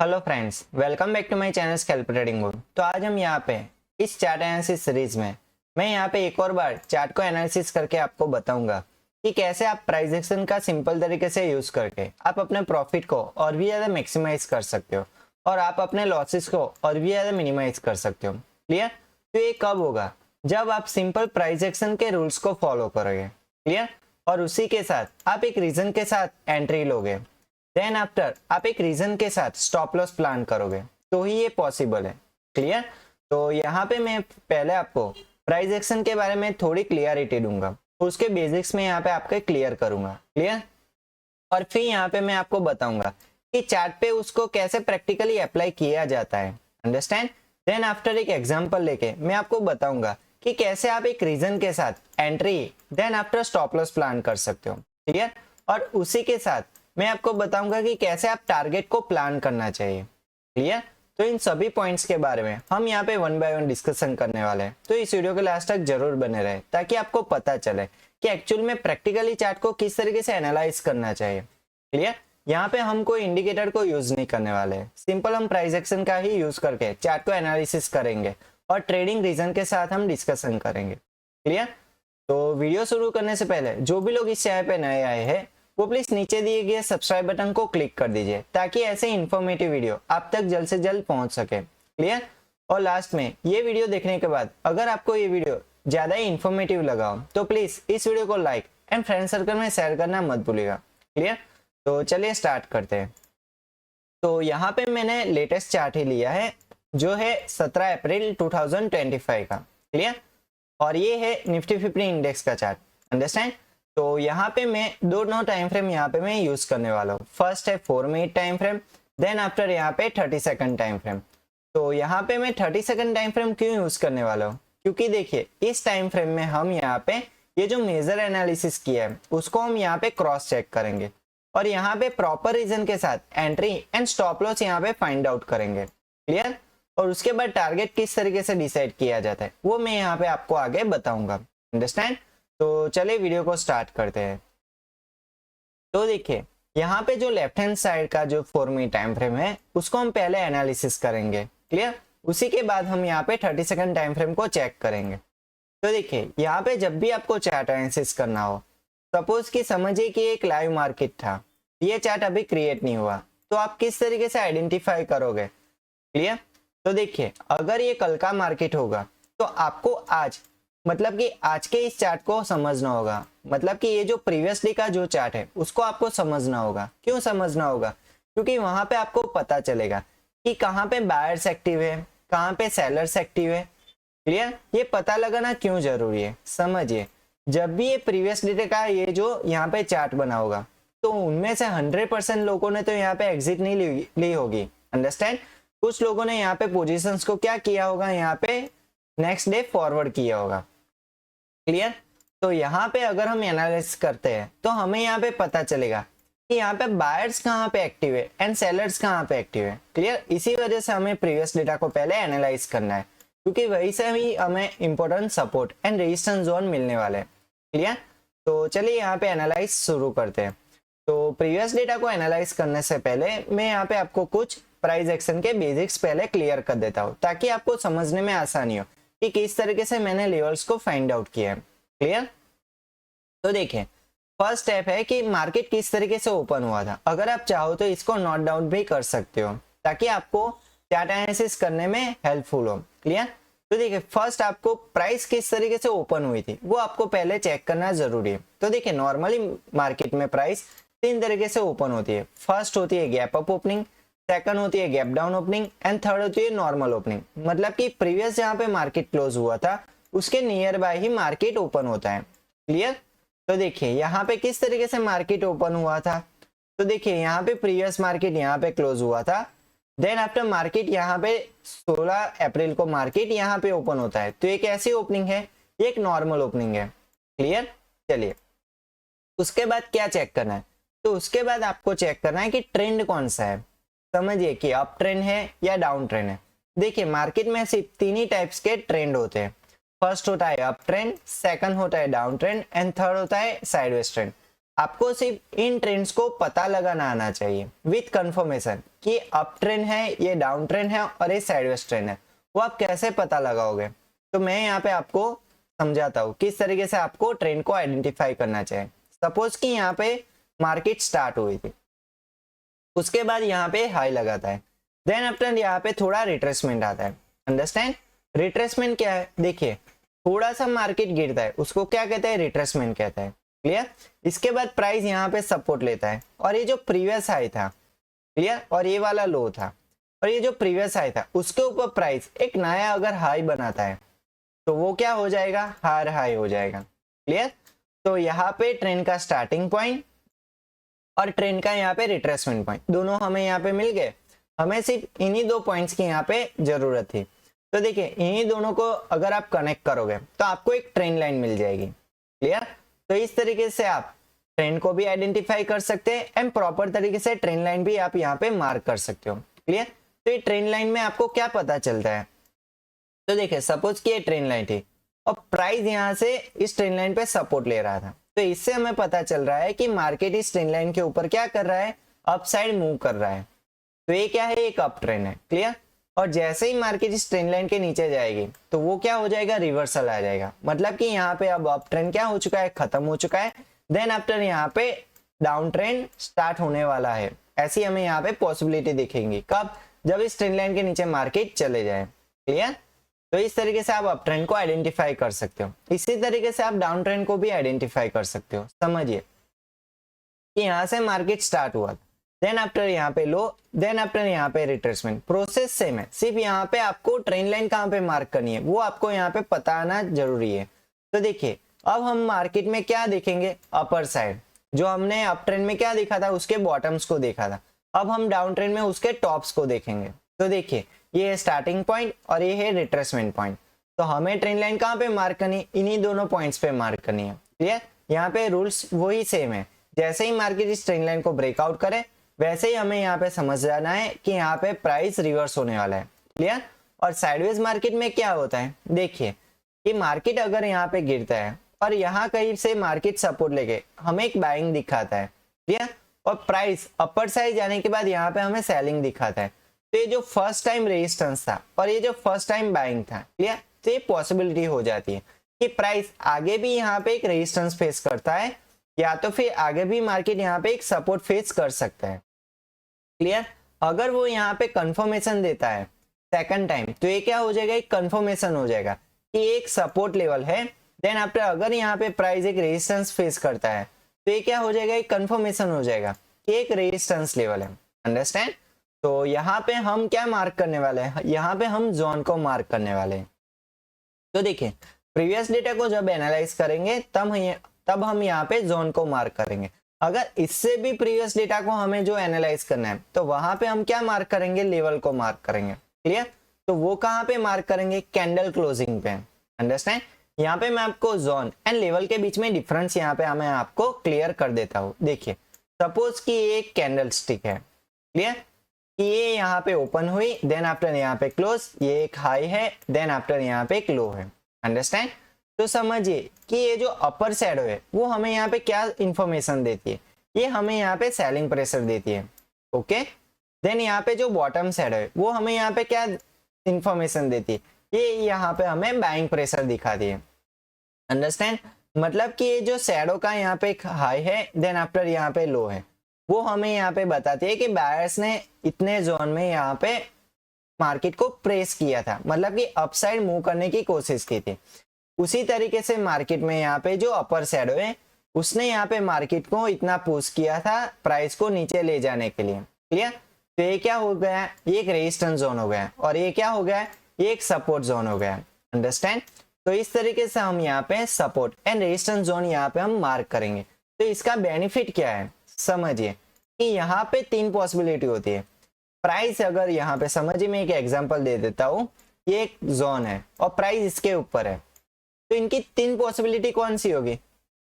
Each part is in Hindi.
Hello friends, welcome back to my channel scalp trading book. तो आज हम यहाँ पे इस चार्ट एनालिसिस सीरीज में मैं यहाँ पे एक और बार चार्ट को एनालिसिस करके आपको बताऊंगा कि कैसे आप प्राइस एक्शन का सिंपल तरीके से यूज करके आप अपने प्रॉफिट को और भी ज़्यादा मैक्सिमाइज कर सकते हो और आप अपने लॉसेस को और भी ज़्यादा मिनिमाइज कर सकते हो। क्लियर? तो ये कब होगा? जब आप सिंपल प्राइस एक्शन के रूल्स को फॉलो करोगे। क्लियर? और उसी के साथ आप एक रीजन के साथ एंट्री लोगे, देन आफ्टर आप एक रीजन के साथ स्टॉप लॉस प्लान करोगे तो ही ये पॉसिबल है। क्लियर? तो यहाँ पे मैं पहले आपको प्राइस एक्शन के बारे में थोड़ी क्लियरिटी दूंगा, उसके बेसिक्स में यहाँ पे आपके क्लियर करूंगा। क्लियर? और फिर यहाँ पे मैं आपको बताऊंगा कि चार्ट पे उसको कैसे प्रैक्टिकली अप्लाई किया जाता है। अंडरस्टैंड? देन आफ्टर एक एग्जांपल लेके मैं आपको बताऊंगा कि कैसे आप एक रीजन के साथ entry then after stop loss plan कर सकते हो। क्लियर? और उसी के साथ मैं आपको बताऊंगा कि कैसे आप टारगेट को प्लान करना चाहिए। क्लियर? तो इन सभी पॉइंट्स के बारे में हम यहाँ पे वन बाय वन डिस्कशन करने वाले हैं, तो इस वीडियो के लास्ट तक जरूर बने रहे ताकि आपको पता चले कि एक्चुअल में प्रैक्टिकली चार्ट को किस तरीके से एनालाइज करना चाहिए। क्लियर? यहाँ पे हम कोई इंडिकेटर को यूज नहीं करने वाले हैं, सिंपल हम प्राइस एक्शन का ही यूज करके चार्ट को एनालिसिस करेंगे और ट्रेडिंग रीजन के साथ हम डिस्कशन करेंगे। क्लियर? तो वीडियो शुरू करने से पहले जो भी लोग इस चैनल पे नए आए हैं वो प्लीज नीचे दिए गए सब्सक्राइब बटन को क्लिक कर दीजिए ताकि ऐसे इन्फॉर्मेटिव वीडियो आप तक जल्द से जल्द पहुंच सके। क्लियर? और लास्ट में ये वीडियो देखने के बाद अगर आपको ये वीडियो ज्यादा ही इन्फॉर्मेटिव लगा हो तो प्लीज इस वीडियो को लाइक एंड फ्रेंड सर्कल में शेयर करना मत भूलिएगा। क्लियर? तो चलिए स्टार्ट करते हैं। तो यहाँ पे मैंने लेटेस्ट चार्ट ही लिया है जो है 17 अप्रैल 2025 का। क्लियर? और ये है निफ्टी 50 इंडेक्स का चार्ट। अंडरस्टैंड? तो यहाँ पे मैं दोनों टाइम फ्रेम यहाँ पे मैं यूज करने वाला हूँ। फर्स्ट है 4 minute time frame, then after यहाँ पे 30 सेकंड टाइम फ्रेम। तो यहाँ पे मैं 30 सेकंड टाइम फ्रेम क्यों यूज करने वाला हूँ? क्योंकि देखिए इस टाइम फ्रेम में हम यहाँ पे ये जो मेजर एनालिसिस किया है उसको हम यहाँ पे क्रॉस चेक करेंगे और यहाँ पे प्रॉपर रीजन के साथ एंट्री एंड स्टॉप लॉस यहाँ पे फाइंड आउट करेंगे। क्लियर? और उसके बाद टारगेट किस तरीके से डिसाइड किया जाता है वो मैं यहाँ पे आपको आगे बताऊंगा। अंडरस्टैंड? तो चलिए वीडियो को स्टार्ट करते हैं। तो देखिए यहाँ पे जो लेफ्ट हैंड साइड का जो 4 मिनट टाइम फ्रेम है उसको हम पहले एनालिसिस करेंगे। क्लियर? उसी के बाद हम यहाँ पे 30 सेकंड टाइम फ्रेम को चेक करेंगे। तो देखिए यहाँ पे जब भी आपको चार्ट एनालिसिस करना हो, सपोज कि समझिए कि एक लाइव मार्केट था, ये चार्ट अभी क्रिएट नहीं हुआ, तो आप किस तरीके से आइडेंटिफाई करोगे? क्लियर? तो देखिए अगर ये कल का मार्केट होगा तो आपको आज मतलब कि आज के इस चार्ट को समझना होगा, मतलब कि ये जो प्रीवियस डे का जो चार्ट है उसको आपको समझना होगा। क्यों समझना होगा? क्योंकि वहां पे आपको पता चलेगा कि कहाँ पे बायर्स एक्टिव है, कहाँ पे सेलर्स एक्टिव है। क्लियर? ये पता लगाना क्यों जरूरी है समझिए। जब भी ये प्रीवियस डे का ये जो यहाँ पे चार्ट बना होगा तो उनमें से 100% लोगों ने तो यहाँ पे एग्जिट नहीं ली होगी। अंडरस्टैंड? कुछ लोगों ने यहाँ पे पोजीशंस को क्या किया होगा, यहाँ पे नेक्स्ट डे फॉरवर्ड किया होगा। क्लियर? तो यहाँ पे अगर हम एनालिसिस करते हैं तो हमें यहाँ पे पता चलेगा कि यहाँ पे बायर्स कहाँ पे एक्टिव है एंड सेलर्स कहाँ पे एक्टिव है। क्लियर? इसी वजह से हमें प्रीवियस डेटा को पहले एनालाइज करना है क्योंकि वही से ही हमें important support and resistance zone मिलने वाले हैं। क्लियर? तो चलिए यहाँ पे एनालाइज शुरू करते हैं। तो प्रीवियस डेटा को एनालाइज करने से पहले मैं यहाँ पे आपको कुछ प्राइस एक्शन के बेसिक्स पहले क्लियर कर देता हूँ ताकि आपको समझने में आसानी हो कि किस तरीके से मैंने लेवल्स को फाइंड आउट किया है। क्लियर? तो देखिए फर्स्ट स्टेप है कि मार्केट किस तरीके से ओपन हुआ था। अगर आप चाहो तो इसको नोट डाउन भी कर सकते हो ताकि आपको चार्ट एनालिसिस करने में हेल्पफुल हो। क्लियर? तो देखिए फर्स्ट आपको प्राइस किस तरीके से ओपन हुई थी वो आपको पहले चेक करना जरूरी है। तो देखिए नॉर्मली मार्केट में प्राइस 3 तरीके से ओपन होती है। फर्स्ट होती है गैप अप ओपनिंग, सेकंड होती है gap down opening and third होती है नॉर्मल ओपनिंग। मतलब कि प्रीवियस जहां पे मार्केट क्लोज हुआ था उसके near by he market open होता है। क्लियर? तो देखिए यहाँ पे किस तरीके से मार्केट ओपन हुआ था। तो देखिए यहाँ पे प्रीवियस मार्केट यहाँ पे क्लोज हुआ था, देन आफ्टर मार्केट यहाँ पे 16 अप्रैल को मार्केट यहाँ पे ओपन होता है। तो एक ऐसी ओपनिंग है, ये एक नॉर्मल ओपनिंग है। क्लियर? चलिए उसके बाद क्या चेक करना है? तो उसके बाद आपको चेक करना है कि ट्रेंड कौन सा है। समझिए कि अप ट्रेंड है या डाउन ट्रेंड है। देखिए मार्केट में सिर्फ 3 ही टाइप्स के ट्रेंड होते हैं। फर्स्ट होता है अप ट्रेंड, सेकंड होता है डाउन ट्रेंड एंड थर्ड होता है साइडवेज ट्रेंड। आपको सिर्फ इन ट्रेंड्स को पता लगाना आना चाहिए विथ कंफर्मेशन कि अप ट्रेंड है, ये डाउन ट्रेंड है और ये साइडवेज ट्रेंड है। वो आप कैसे पता लगाओगे, तो मैं यहाँ पे आपको समझाता हूँ किस तरीके से आपको ट्रेंड को आइडेंटिफाई करना चाहिए। सपोज कि यहाँ पे मार्केट स्टार्ट हुई थी, उसके बाद यहाँ पे हाई लगाता है, देन आफ्टर यहाँ पे थोड़ा रिट्रेसमेंट आता है। अंडरस्टैंड, रिट्रेसमेंट क्या है, देखिए थोड़ा सा मार्केट गिरता है, उसको क्या कहते हैं, रिट्रेसमेंट कहता है। क्लियर। इसके बाद प्राइस यहाँ पे सपोर्ट लेता है और ये जो प्रीवियस हाई था, क्लियर, और ये वाला लो था और ये जो प्रीवियस हाई था उसके ऊपर प्राइस एक नया अगर हाई बनाता है तो वो क्या हो जाएगा, हायर हाई हो जाएगा। क्लियर। तो यहाँ पे ट्रेंड का स्टार्टिंग पॉइंट और ट्रेंड का यहाँ पे रिट्रेसमेंट पॉइंट दोनों हमें यहाँ पे मिल गए। हमें सिर्फ इन्हीं दो पॉइंट्स की यहाँ पे जरूरत थी। तो देखिए इन्हीं दोनों को अगर आप कनेक्ट करोगे तो आपको एक ट्रेंड लाइन मिल जाएगी। क्लियर। तो इस तरीके से आप ट्रेंड को भी आइडेंटिफाई कर सकते हैं एंड प्रॉपर तरीके से ट्रेंड लाइन भी आप यहाँ पे मार्क कर सकते हो। क्लियर। तो ये ट्रेंड लाइन में आपको क्या पता चलता है, तो देखिए सपोज कि ये ट्रेंड लाइन थी और प्राइस यहाँ से इस ट्रेंड लाइन पे सपोर्ट ले रहा था, तो इससे हमें पता चल रहा है कि मार्केट इस ट्रेंड लाइन के ऊपर क्या कर रहा है, अप साइड मूव कर रहा है। तो ये क्या है, एक अप ट्रेंड है। क्लियर। और जैसे ही मार्केट इस ट्रेंड लाइन के नीचे जाएगी तो वो क्या हो जाएगा, रिवर्सल आ जाएगा। मतलब कि यहाँ पे अब अप ट्रेंड क्या हो चुका है, खत्म हो चुका है। देन आफ्टर यहाँ पे डाउन ट्रेंड स्टार्ट होने वाला है। ऐसी हमें यहाँ पे पॉसिबिलिटी दिखेंगी, कब, जब इस ट्रेंड लाइन के नीचे मार्केट चले जाए। क्लियर। तो इस तरीके से आप अप ट्रेंड को आइडेंटिफाई कर सकते हो। इसी तरीके से आप डाउन ट्रेंड को भी आइडेंटिफाई कर सकते हो। समझिए कि यहाँ से मार्केट स्टार्ट हुआ, देन आफ्टर यहाँ पे लो, देन आफ्टर यहाँ पे रिट्रेसमेंट। प्रोसेस सेम है, सिर्फ यहाँ पे आपको ट्रेंड लाइन कहाँ पे मार्क करनी है वो आपको यहाँ पे पता आना जरूरी है। तो देखिए अब हम मार्केट में क्या देखेंगे, अपर साइड। जो हमने अप ट्रेंड में क्या देखा था, उसके बॉटम्स को देखा था। अब हम डाउन ट्रेंड में उसके टॉप्स को देखेंगे। तो देखिए ये है स्टार्टिंग पॉइंट और ये है रिट्रेसमेंट पॉइंट। तो हमें ट्रेंड लाइन कहाँ पे मार्क करनी है, इन्हीं दोनों पॉइंट्स पे मार्क करनी है। क्लियर। यहाँ पे रूल्स वही सेम है, जैसे ही मार्केट इस ट्रेंड लाइन को ब्रेकआउट करे वैसे ही हमें यहाँ पे समझ जाना है कि यहाँ पे प्राइस रिवर्स होने वाला है। क्लियर। और साइडवेज मार्केट में क्या होता है, देखिए कि मार्केट अगर यहाँ पे गिरता है और यहाँ कहीं से मार्केट सपोर्ट लेके हमें एक बाइंग दिखाता है। क्लियर। और प्राइस अपर साइड जाने के बाद यहाँ पे हमें सेलिंग दिखाता है। तो ये जो फर्स्ट टाइम रेजिस्टेंस था और ये जो फर्स्ट टाइम बाइंग था, क्लियर, तो ये पॉसिबिलिटी हो जाती है कि प्राइस आगे भी यहाँ पे एक रेजिस्टेंस फेस करता है या तो फिर आगे भी मार्केट यहाँ पे एक सपोर्ट फेस कर सकता है। क्लियर। अगर वो यहाँ पे कंफर्मेशन देता है सेकंड टाइम तो ये क्या हो जाएगा, एक कंफर्मेशन हो जाएगा कि एक सपोर्ट लेवल है। देन आफ्टर अगर यहाँ पे प्राइस एक रेजिस्टेंस फेस करता है तो ये क्या हो जाएगा, एक कंफर्मेशन हो जाएगा कि एक रेजिस्टेंस लेवल है। अंडरस्टैंड। तो यहाँ पे हम क्या मार्क करने वाले हैं, यहाँ पे हम जोन को मार्क करने वाले हैं। तो देखिए प्रीवियस डेटा को जब एनालाइज करेंगे तब हम यहाँ पे जोन को मार्क करेंगे। अगर इससे भी प्रीवियस डेटा को हमें जो एनालाइज करना है तो वहां पे हम क्या मार्क करेंगे, लेवल को मार्क करेंगे। क्लियर। तो वो कहाँ पे मार्क करेंगे, कैंडल क्लोजिंग पे। अंडरस्टैंड। यहाँ पे मैं आपको जोन एंड लेवल के बीच में डिफरेंस यहाँ पे मैं आपको क्लियर कर देता हूँ। देखिए सपोज कि ये एक कैंडल स्टिक है। क्लियर। कि ये यहाँ पे ओपन हुई, देन आफ्टर यहाँ पे क्लोज, ये एक हाई है, देन आफ्टर यहाँ पे एक लो है। अंडरस्टैंड। तो समझिए कि ये जो अपर शैडो है वो हमें यहाँ पे क्या इंफॉर्मेशन देती है, ये हमें यहाँ पे सेलिंग प्रेशर देती है। ओके। देन यहाँ पे जो बॉटम शैडो है वो हमें यहाँ पे क्या इंफॉर्मेशन देती है, ये यहाँ पे हमें बाइंग प्रेशर दिखाती है। अंडरस्टैंड। मतलब कि ये जो शैडो का यहाँ पे एक हाई है, देन आफ्टर यहाँ पे लो है, वो हमें यहाँ पे बताती है कि बायर्स ने इतने जोन में यहाँ पे मार्केट को प्रेस किया था, मतलब कि अपसाइड मूव करने की कोशिश की थी। उसी तरीके से मार्केट में यहाँ पे जो अपर शैडो है उसने यहाँ पे मार्केट को इतना पुश किया था प्राइस को नीचे ले जाने के लिए। क्लियर। तो ये क्या हो गया, ये एक रेजिस्टेंस जोन हो गया और ये क्या हो गया, ये एक सपोर्ट जोन हो गया। अंडरस्टैंड। तो इस तरीके से हम यहाँ पे सपोर्ट एंड रेजिस्टेंस जोन यहाँ पे हम मार्क करेंगे। तो इसका बेनिफिट क्या है, समझिए कि यहाँ पे तीन पॉसिबिलिटी होती है। प्राइस अगर यहाँ पे समझिए, मैं एक एग्जांपल दे देता हूँ, ये एक जोन है और प्राइस इसके ऊपर है, तो इनकी तीन पॉसिबिलिटी कौन सी होगी,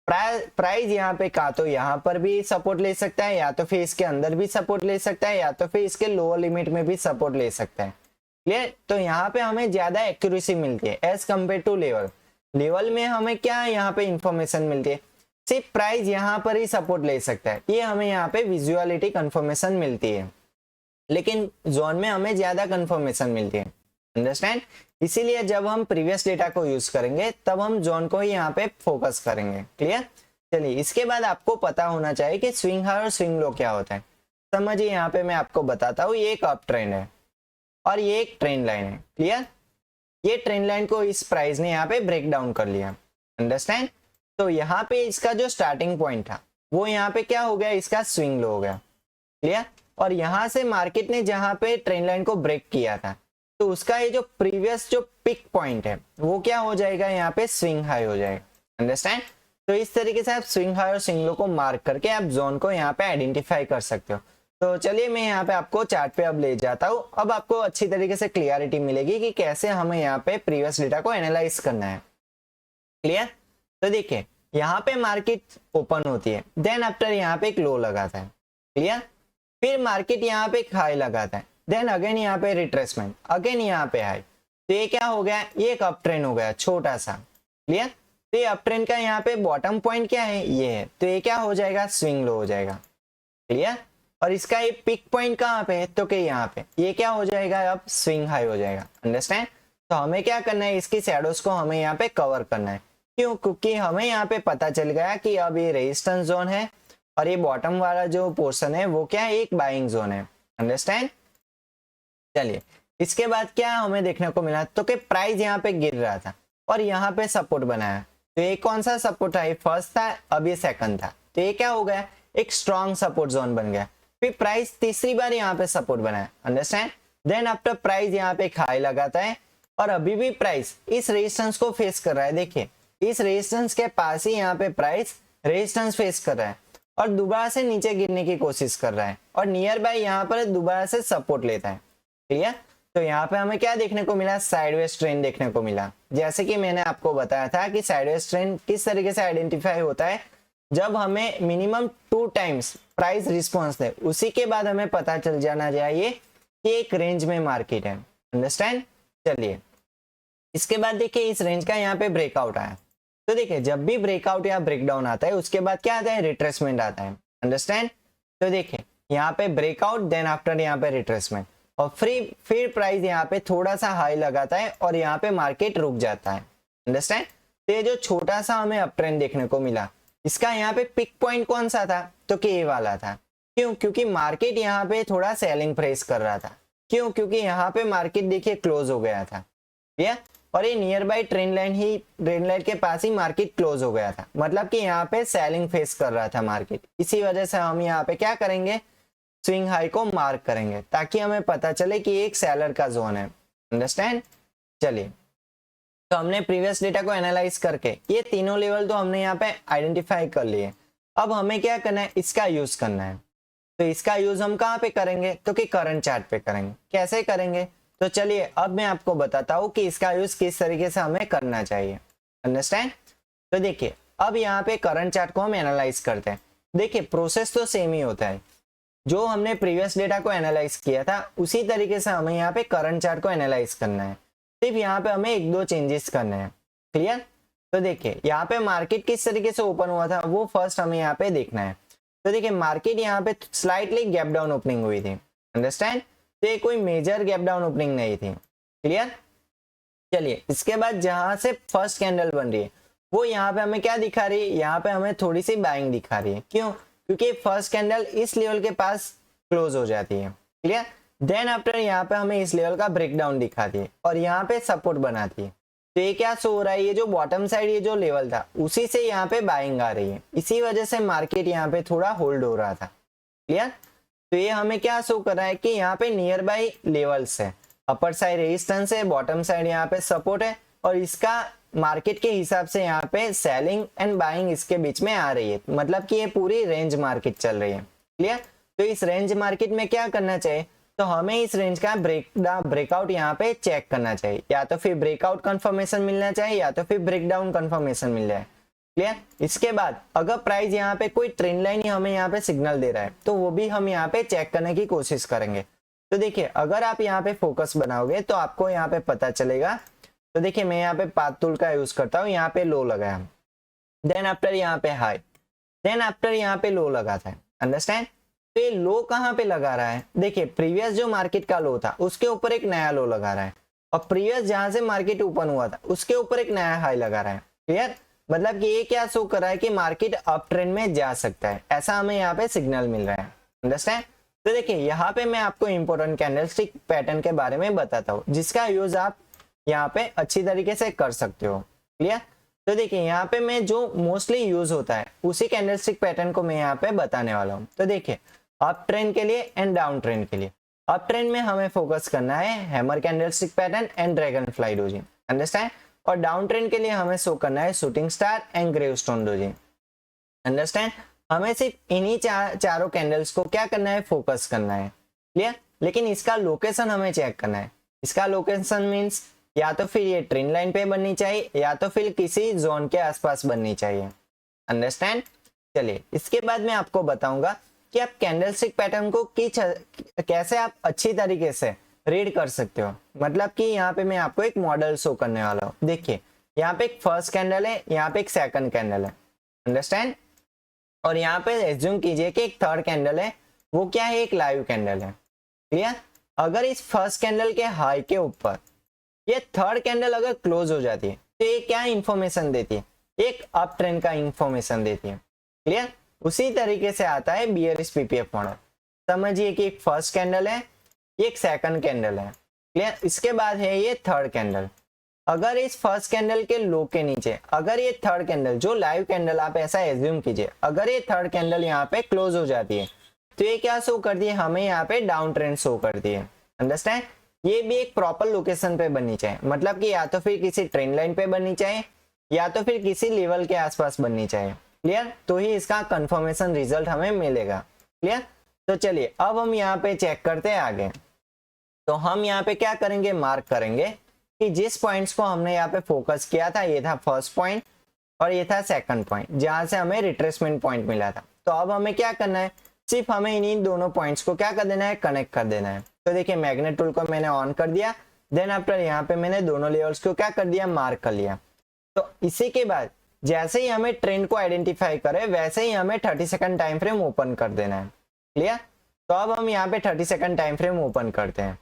प्राइस यहाँ पे का तो यहाँ पर भी सपोर्ट ले सकता है, या तो फिर इसके अंदर भी सपोर्ट ले सकता है, या तो फिर इसके लोअर लिमिट में भी सपोर्ट ले सकता है। क्लियर। तो यहाँ पे हमें ज्यादा एक्यूरेसी मिलती है as compared to level. Level में हमें क्या यहाँ पे इंफॉर्मेशन मिलती है सिर्फ प्राइस यहाँ पर ही सपोर्ट ले सकता है, ये हमें यहाँ पे विजुअलिटी कंफर्मेशन मिलती है, लेकिन जोन में हमें ज्यादा कंफर्मेशन मिलती है। अंडरस्टैंड? इसीलिए जब हम प्रीवियस डेटा को यूज करेंगे तब हम जोन को ही यहाँ पे फोकस करेंगे। क्लियर? चलिए, इसके बाद आपको पता होना चाहिए कि स्विंग हाई और स्विंग लो क्या होता है। समझिए, यहाँ पे मैं आपको बताता हूँ, ये एक अप ट्रेंड है और ये एक ट्रेंड लाइन है। क्लियर? ये ट्रेंड लाइन को इस प्राइस ने यहाँ पे ब्रेक डाउन कर लिया। अंडरस्टैंड? तो यहाँ पे इसका जो स्टार्टिंग पॉइंट था वो यहाँ पे क्या हो गया, इसका स्विंग लो हो गया। क्लियर? और यहाँ से मार्केट ने जहाँ पे ट्रेंड लाइन को ब्रेक किया था तो उसका ये जो प्रीवियस जो पिक पॉइंट है वो क्या हो जाएगा, यहाँ पे स्विंग हाई हो जाएगा। अंडरस्टैंड? तो इस तरीके से आप स्विंग हाई और स्विंग लो को मार्क करके आप जोन को यहाँ पे आइडेंटिफाई कर सकते हो। तो चलिए, मैं यहाँ पे आपको चार्ट पे अब ले जाता हूँ। अब आपको अच्छी तरीके से क्लियरिटी मिलेगी कि कैसे हमें यहाँ पे प्रीवियस डेटा को एनालाइज करना है। क्लियर? तो देखिए, यहाँ पे मार्केट ओपन होती है, देन आफ्टर यहाँ पे एक लो लगाता है। क्लियर? फिर मार्केट यहाँ पे एक हाई लगाता है, देन अगेन यहाँ पे रिट्रेसमेंट, अगेन यहाँ पे हाई। तो ये क्या हो गया, ये एक अप ट्रेंड हो गया छोटा सा। क्लियर? तो ये अप ट्रेंड का यहाँ पे बॉटम पॉइंट क्या है, ये है। तो ये क्या हो जाएगा, स्विंग लो हो जाएगा। क्लियर? और इसका ये पिक पॉइंट कहाँ पे है, तो कि यहाँ पे, ये क्या हो जाएगा, अब स्विंग हाई हो जाएगा। अंडरस्टैंड? तो हमें क्या करना है, इसकी शैडोज को हमें यहाँ पे कवर करना है। क्यों? क्योंकि हमें यहाँ पे पता चल गया कि अब ये रेजिस्टेंस जोन है और ये बॉटम वाला जो पोर्शन है वो क्या है, एक बाइंग जोन है। अंडरस्टैंड? चलिए, इसके बाद क्या हमें देखने को मिला, तो कि प्राइस यहाँ पे गिर रहा था और यहाँ पे सपोर्ट बनाया। तो ये कौन सा सपोर्ट था, ये फर्स्ट था, अब ये सेकंड था। तो ये क्या हो गया, एक स्ट्रॉन्ग सपोर्ट जोन बन गया। फिर प्राइस तीसरी बार यहाँ पे सपोर्ट बनाया। अंडरस्टैंड? देन आफ्टर प्राइस यहाँ पे एक हाई लगाता है और अभी भी प्राइस इस रेजिस्टेंस को फेस कर रहा है। देखिए, इस रेजिस्टेंस के पास ही यहाँ पे प्राइस रेजिस्टेंस फेस कर रहा है और दोबारा से नीचे गिरने की कोशिश कर रहा है और नियर बाय यहाँ पर दोबारा से सपोर्ट लेता है। क्लियर? तो यहाँ पे हमें क्या देखने को मिला, साइडवेज ट्रेंड देखने को मिला। जैसे कि मैंने आपको बताया था कि साइडवेज ट्रेंड किस तरीके से आइडेंटिफाई होता है, जब हमें मिनिमम 2 टाइम्स प्राइस रिस्पॉन्स दे, उसी के बाद हमें पता चल जाना चाहिए कि एक रेंज में मार्केट है। अंडरस्टैंड? चलिए, इसके बाद देखिए, इस रेंज का यहाँ पे ब्रेकआउट आया। तो देखिए, जब भी ब्रेकआउट या ब्रेकडाउन आता है उसके बाद क्या आता है, रिट्रेसमेंट आता है। अंडरस्टैंड? तो देखिए, यहाँ पे ब्रेकआउट, देन आफ्टर यहाँ पे रिट्रेसमेंट और फिर प्राइस यहाँ पे थोड़ा सा हाई लगाता है और यहाँ पे मार्केट रुक जाता है। अंडरस्टैंड? तो ये जो छोटा सा हमें अप ट्रेंड देखने को मिला, इसका यहाँ पे पिक पॉइंट कौन सा था, तो कि ये वाला था। क्यों? क्योंकि मार्केट यहाँ पे थोड़ा सेलिंग प्रेस कर रहा था। क्यों? क्योंकि यहाँ पे मार्केट देखिए क्लोज हो गया था, ठीक, और ये नियर बाई ट्रेंड लाइन के पास ही मार्केट क्लोज हो गया था, मतलब कि यहाँ पे सेलिंग फेस कर रहा था मार्केट। इसी वजह से हम यहाँ पे क्या करेंगे, स्विंग हाई को मार्क करेंगे ताकि हमें पता चले कि एक सेलर का जोन है। अंडरस्टैंड? चलिए, तो हमने प्रीवियस डेटा को एनालाइज करके ये तीनों लेवल तो हमने यहाँ पे आइडेंटिफाई कर लिए। अब हमें क्या करना है, इसका यूज करना है। तो इसका यूज हम कहाँ पे करेंगे, तो कि करंट चार्ट पे करेंगे। कैसे करेंगे, तो चलिए अब मैं आपको बताता हूँ कि इसका यूज किस तरीके से हमें करना चाहिए। अंडरस्टैंड? तो देखिए, अब यहाँ पे करंट चार्ट को हम एनालाइज करते हैं। देखिए, प्रोसेस तो सेम ही होता है, जो हमने प्रीवियस डेटा को एनालाइज किया था उसी तरीके से हमें यहाँ पे करंट चार्ट को एनालाइज करना है। सिर्फ यहाँ पे हमें 1-2 चेंजेस करने हैं। क्लियर? तो देखिए, यहाँ पे मार्केट किस तरीके से ओपन हुआ था वो फर्स्ट हमें यहाँ पे देखना है। तो देखिए, मार्केट यहाँ पे स्लाइटली गैप डाउन ओपनिंग हुई थी। अंडरस्टैंड? तो ये कोई मेजर गैप डाउन ओपनिंग नहीं थी। क्लियर? चलिए, इसके बाद जहां से फर्स्ट कैंडल बन रही है वो यहाँ पे हमें क्या दिखा रही है, यहाँ पे हमें थोड़ी सी बाइंग दिखा रही है। क्यों? क्योंकि फर्स्ट कैंडल इस लेवल के पास क्लोज हो जाती है। क्लियर? देन आफ्टर यहाँ पे हमें इस लेवल का ब्रेकडाउन दिखाती है और यहाँ पे सपोर्ट बनाती है। तो ये क्या शो हो रहा है, ये जो बॉटम साइड ये जो लेवल था उसी से यहाँ पे बाइंग आ रही है। इसी वजह से मार्केट यहाँ पे थोड़ा होल्ड हो रहा था। क्लियर? तो ये हमें क्या शो कर रहा है कि यहाँ पे नियर बाई लेवल्स है, अपर साइड रेजिस्टेंस है, बॉटम साइड यहाँ पे सपोर्ट है और इसका मार्केट के हिसाब से यहाँ पे सेलिंग एंड बाइंग इसके बीच में आ रही है। मतलब कि ये पूरी रेंज मार्केट चल रही है। क्लियर? तो इस रेंज मार्केट में क्या करना चाहिए, तो हमें इस रेंज का ब्रेकआउट यहाँ पे चेक करना चाहिए। या तो फिर ब्रेकआउट कंफर्मेशन मिलना चाहिए या तो फिर ब्रेकडाउन कंफर्मेशन मिल जाए। क्लियर? इसके बाद अगर प्राइस यहाँ पे कोई ट्रेंड लाइन ही हमें यहाँ पे सिग्नल दे रहा है तो वो भी हम यहाँ पे चेक करने की कोशिश करेंगे। तो देखिए, अगर आप यहाँ पे फोकस बनाओगे तो आपको यहाँ पे पता चलेगा। तो देखिए, मैं यहाँ पे पाथ टूल का यूज करता हूँ, यहाँ पे लो लगाया, देन आफ्टर यहाँ पे हाई, देन आफ्टर यहाँ पे लो लगाता है, अंडरस्टैंड। तो ये लो कहाँ पे लगा रहा है, देखिए प्रीवियस जो मार्केट का लो था उसके ऊपर एक नया लो लगा रहा है, और प्रीवियस जहां से मार्केट ओपन हुआ था उसके ऊपर एक नया हाई लगा रहा है। क्लियर, मतलब कि ये क्या शो कर रहा है कि मार्केट अप ट्रेंड में जा सकता है, ऐसा हमें यहाँ पे सिग्नल मिल रहा है, अंडरस्टैंड। तो देखिए यहाँ पे मैं आपको इंपॉर्टेंट कैंडलस्टिक पैटर्न के बारे में बताता हूँ, जिसका यूज आप यहाँ पे अच्छी तरीके से कर सकते हो। क्लियर, तो देखिए यहाँ पे मैं जो मोस्टली यूज होता है उसी कैंडलस्टिक पैटर्न को मैं यहाँ पे बताने वाला हूँ। तो देखिए अप ट्रेंड के लिए एंड डाउन ट्रेंड के लिए, अप ट्रेंड में हमें फोकस करना है hammer candlestick pattern and dragon fly doji, understand. और डाउन ट्रेंड के लिए हमें शो करना है shooting star and gravestone doji, understand. हमें सिर्फ इन्हीं चारों कैंडल्स को क्या करना है, फोकस करना है। क्लियर, लेकिन इसका लोकेशन हमें चेक करना है। इसका लोकेशन मींस या तो फिर ये ट्रेंड लाइन पे बननी चाहिए या तो फिर किसी जोन के आसपास बननी चाहिए, अंडरस्टैंड। चलिए इसके बाद मैं आपको बताऊंगा कि आप कैंडलस्टिक पैटर्न को कैसे आप अच्छी तरीके से रीड कर सकते हो। मतलब कि यहाँ पे मैं आपको एक मॉडल शो करने वाला हूँ। देखिए यहाँ पे एक फर्स्ट कैंडल है, यहाँ पे एक सेकंड कैंडल है, अंडरस्टैंड। और यहाँ पे एज्यूम कीजिए कि एक थर्ड कैंडल है, वो क्या है, एक लाइव कैंडल है। क्लियर, अगर इस फर्स्ट कैंडल के हाई के ऊपर ये थर्ड कैंडल अगर क्लोज हो जाती है तो ये क्या इंफॉर्मेशन देती है, एक अप ट्रेंड का इंफॉर्मेशन देती है। क्लियर, उसी तरीके से आता है बियरिश पीपीएफ मॉडल। समझिए कि एक फर्स्ट कैंडल है, ये एक सेकंड कैंडल है। क्लियर, इसके बाद है ये थर्ड कैंडल। अगर इस फर्स्ट कैंडल के लो के नीचे अगर ये थर्ड कैंडल, जो लाइव कैंडल आप ऐसा एज्यूम कीजिए, अगर ये थर्ड कैंडल यहाँ पे क्लोज हो जाती है तो ये क्या शो कर दिए, हमें यहाँ पे डाउन ट्रेंड शो कर दिए, अंडरस्टैंड। ये भी एक प्रॉपर लोकेशन पे बननी चाहिए, मतलब कि या तो फिर किसी ट्रेंड लाइन पे बननी चाहिए या तो फिर किसी लेवल के आसपास बननी चाहिए। क्लियर, तो ही इसका कंफर्मेशन रिजल्ट हमें मिलेगा। क्लियर, तो चलिए अब हम यहाँ पे चेक करते हैं आगे। तो हम यहाँ पे क्या करेंगे, मार्क करेंगे कि जिस पॉइंट्स को हमने यहाँ पे फोकस किया था, ये था फर्स्ट पॉइंट और ये था सेकंड पॉइंट, जहां से हमें रिट्रेसमेंट पॉइंट मिला था। तो अब हमें क्या करना है, सिर्फ हमें इन्हीं दोनों पॉइंट्स को क्या कर देना है, कनेक्ट कर देना है। तो देखिए मैग्नेट टूल को मैंने ऑन कर दिया, देन आफ्टर यहाँ पे मैंने दोनों लेवल्स को क्या कर दिया, मार्क कर लिया। तो इसी के बाद जैसे ही हमें ट्रेंड को आइडेंटिफाई करे वैसे ही हमें 30 सेकंड टाइम फ्रेम ओपन कर देना है। क्लियर, तो अब हम यहाँ पे 30 सेकंड टाइम फ्रेम ओपन करते हैं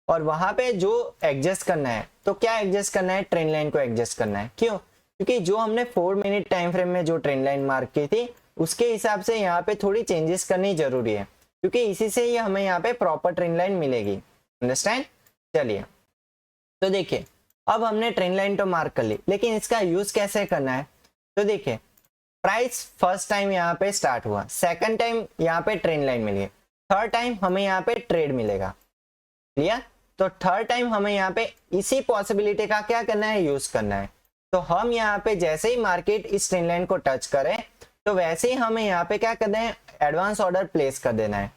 और वहां पे जो एडजस्ट करना है, तो क्या एडजस्ट करना है, ट्रेंड लाइन को एडजस्ट करना है। क्यों, क्योंकि जो हमने 4 मिनट टाइम फ्रेम में जो ट्रेंड लाइन मार्क की थी उसके हिसाब से यहाँ पे थोड़ी चेंजेस करनी जरूरी है, क्योंकि इसी से ही हमें यहाँ पे प्रॉपर ट्रेंड लाइन मिलेगी, अंडरस्टैंड। चलिए तो देखिए अब हमने ट्रेंड लाइन तो मार्क कर ली, लेकिन इसका यूज कैसे करना है। तो देखिए प्राइस फर्स्ट टाइम यहाँ पे स्टार्ट हुआ, सेकंड टाइम यहाँ पे ट्रेंड लाइन मिली, थर्ड टाइम हमें यहाँ पे ट्रेड मिलेगा। क्लियर, तो थर्ड टाइम हमें यहाँ पे इसी पॉसिबिलिटी का क्या करना है, यूज करना है। तो हम यहाँ पे जैसे ही मार्केट इस ट्रेंड लाइन को टच करें तो वैसे ही हमें यहाँ पे क्या करना है, एडवांस ऑर्डर प्लेस कर देना है।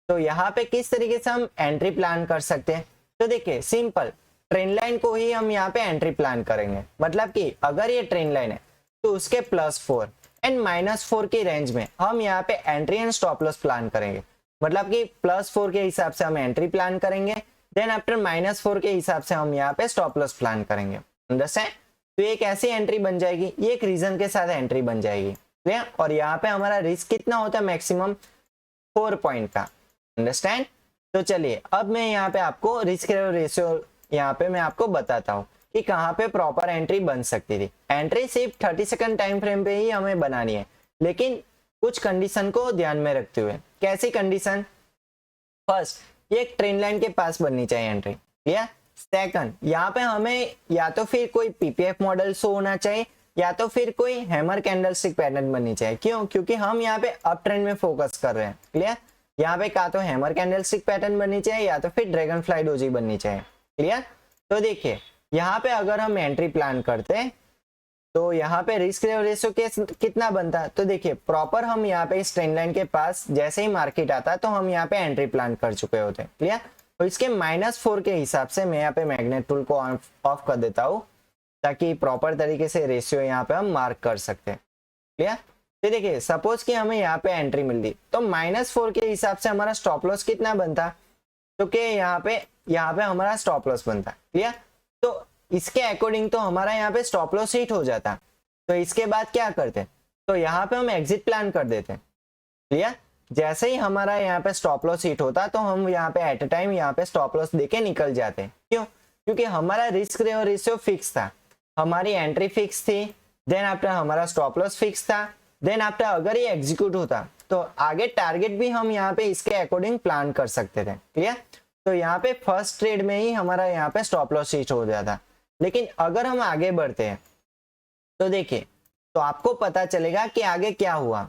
तो यहाँ पे किस तरीके से हम एंट्री प्लान कर सकते हैं, तो देखिए सिंपल, ट्रेंड लाइन को ही हम यहाँ पे एंट्री प्लान करेंगे। मतलब कि अगर ये ट्रेंड लाइन है तो उसके +4 एंड -4 की रेंज में हम यहाँ पे entry and stop loss plan करेंगे। मतलब कि +4 के हिसाब से हम एंट्री प्लान करेंगे, देन आफ्टर -4 के हिसाब से हम यहाँ पे स्टॉप लॉस प्लान करेंगे, अंडरस्टैंड। तो एक ऐसी एंट्री बन जाएगी, ये एक रीजन के साथ एंट्री बन जाएगी। क्लियर, और यहाँ पे हमारा रिस्क कितना होता है, मैक्सिमम 4 पॉइंट का, अंडरस्टैंड। तो चलिए अब मैं यहाँ पे आपको रिस्क रेशियो यहाँ पे मैं आपको बताता हूँ कि कहाँ पे प्रॉपर एंट्री बन सकती थी। एंट्री सिर्फ 30 सेकंड टाइम फ्रेम पे ही हमें बनानी है, लेकिन कुछ कंडीशन को ध्यान में रखते हुए। कैसी कंडीशन, फर्स्ट ये एक ट्रेंड लाइन के पास बननी चाहिए एंट्री, या सेकंड यहाँ पे हमें या तो फिर कोई पीपीएफ मॉडल शो होना चाहिए या तो फिर कोई हैमर कैंडलस्टिक पैटर्न बननी चाहिए। क्यों, क्योंकि हम यहाँ पे अप ट्रेंड में फोकस कर रहे हैं। क्लियर, यहाँ पे का तो हैमर कैंडलस्टिक पैटर्न बननी चाहिए या तो फिर ड्रैगन फ्लाई डोजी बननी चाहिए। क्लियर, तो देखिए यहाँ पे अगर हम एंट्री प्लान करते हैं तो यहाँ पे रिस्क रेशियो कितना बनता है। तो देखिए प्रॉपर हम यहाँ पे इस ट्रेंड लाइन के पास जैसे ही मार्केट आता है तो हम यहाँ पे एंट्री प्लान कर चुके होते हैं। क्लियर, तो इसके -4 के हिसाब से मैं यहाँ पे मैग्नेट टूल को ऑफ कर देता हूँ ताकि प्रॉपर तरीके से रेशियो यहाँ पे हम मार्क कर सकते हैं। क्लियर, तो देखिए सपोज कि हमें यहाँ पे एंट्री मिल दी तो -4 के हिसाब से हमारा स्टॉप लॉस कितना बनता, तो कि यहाँ पे हमारा स्टॉप लॉस बनता। क्लियर, तो इसके अकॉर्डिंग तो हमारा यहाँ पे स्टॉप लॉस हिट हो जाता। तो इसके बाद क्या करते, तो यहाँ पे हम एग्जिट प्लान कर देते हैं। क्लियर? जैसे ही हमारा यहाँ पे स्टॉप लॉस हिट होता तो हम यहाँ पे एट अ टाइम यहाँ पे स्टॉप लॉस देके निकल जाते हैं। क्यों? क्योंकि हमारा रिस्क रेशियो फिक्स था, हमारी एंट्री फिक्स थी, देन आफ्टर हमारा स्टॉप लॉस फिक्स था, देन आफ्टर अगर ये एग्जीक्यूट होता तो आगे टारगेट भी हम यहाँ पे इसके अकॉर्डिंग प्लान कर सकते थे। क्लियर? तो यहाँ पे फर्स्ट ट्रेड में ही हमारा यहाँ पे स्टॉप लॉस हिट हो जाता। लेकिन अगर हम आगे बढ़ते हैं तो देखिए, तो आपको पता चलेगा कि आगे क्या हुआ।